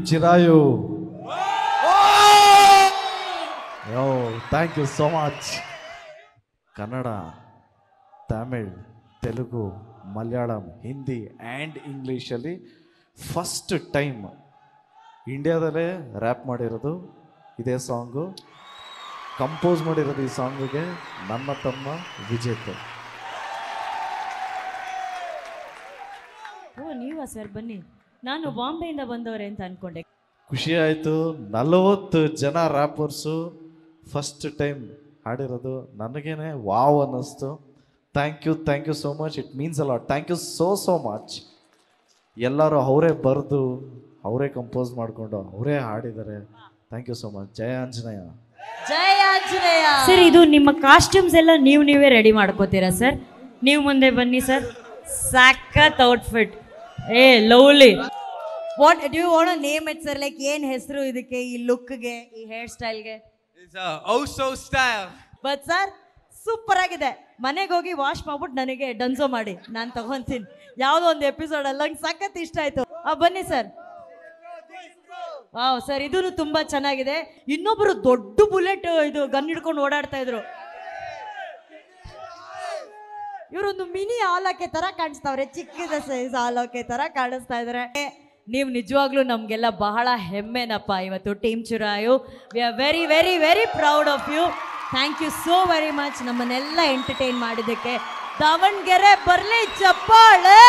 Chirayu. Yo thank you so much. Kannada, Tamil, Telugu, Malayalam, Hindi and ಇಂಗ್ಲೀಷಲ್ಲಿ first time ಇಂಡಿಯಾದಲ್ಲೇ rap ಮಾಡಿರೋದು ಇದೇ ಸಾಂಗು. ಕಂಪೋಸ್ ಮಾಡಿರೋದು ಈ ಸಾಂಗಿಗೆ ನನ್ನ ತಮ್ಮ ವಿಜೇತ್. ಓ ನೀವಾ ಸರ್, ಬನ್ನಿ. ನಾನು ಬಾಂಬೆಯಿಂದ ಬಂದವರೇ ಅಂತ ಅನ್ಕೊಂಡೆ. ಖುಷಿ ಆಯಿತು. 40 ಜನ ರ್ಯಾಪರ್ಸು ಫಸ್ಟ್ ಟೈಮ್ ಹಾಡಿರೋದು ನನಗೇನೆ ವಾವ್ ಅನ್ನಿಸ್ತು. Thank you so much. It means ಅಲ್ಲ. Thank you so much. ಎಲ್ಲರೂ ಅವರೇ ಬರೆದು ಅವರೇ ಕಂಪೋಸ್ ಮಾಡಿಕೊಂಡು ಅವರೇ ಹಾಡಿದ್ದಾರೆ. Thank you so much. ಜಯ ಆಂಜನೇಯ. ಜಯ ಆಂಜನೇಯ. ಸರ್, ಇದು ನಿಮ್ಮ ಕಾಸ್ಟ್ಯೂಮ್ಸ್ ಎಲ್ಲ ನೀವೇ ರೆಡಿ ಮಾಡ್ಕೋತೀರಾ ಸರ್? ನೀವು ಮುಂದೆ ಬನ್ನಿ ಸರ್. ಸಾಕತ್ outfit. Lovely. What do you want to name it sir? Like ಏನ್ ಹೆಸರು ಇದಕ್ಕೆ, ಈ ಲುಕ್ಗೆ, ಈ ಹೇರ್ ಸ್ಟೈಲ್ಗೆ? ಇಟ್ಸ್ ಔಸೋ ಸ್ಟೈಲ್. ಬಟ್ ಸರ್ ಸೂಪರ್ ಆಗಿದೆ. ಮನೆಗೆ ಹೋಗಿ ವಾಶ್ ಮಾಡ್ಬಿಟ್ಟು ನನಗೆ ಡನ್ಸೋ ಮಾಡಿ, ನಾನು ತಗೊಂತೀನಿ. ಯಾವುದೋ ಒಂದು ಎಪಿಸೋಡ್ ಅಲ್ಲ, ನಂಗೆ ಸಖತ್ ಇಷ್ಟ ಆಯ್ತು. ಬನ್ನಿ ಸರ್. ವಾವ್ ಸರ್, ಇದೂ ತುಂಬಾ ಚೆನ್ನಾಗಿದೆ. ಇನ್ನೊಬ್ರು ದೊಡ್ಡ ಬುಲೆಟ್ ಇದು ಗನ್ ಹಿಡ್ಕೊಂಡು ಓಡಾಡ್ತಾ ಇದ್ರು. ಇವರೊಂದು ಮಿನಿ ಆಲಕ್ಕೆ ತರ ಕಾಣಿಸ್ತಾವ್ರೆ, ಚಿಕ್ಕದ ಸೈಜ್ ಆಲಕ್ಕೆ ತರ ಕಾಣಿಸ್ತಾ ಇದಾರೆ. ನೀವು ನಿಜವಾಗ್ಲೂ ನಮ್ಗೆಲ್ಲ ಬಹಳ ಹೆಮ್ಮೆನಪ್ಪ ಇವತ್ತು. Team Chirayu, we are very very very proud of you. Thank you so very much ನಮ್ಮನ್ನೆಲ್ಲ ಎಂಟರ್ಟೈನ್ ಮಾಡಿದ್ದಕ್ಕೆ. ದಾವಣಗೆರೆ ಬರ್ಲಿ ಚಪ್ಪಾಳೆ.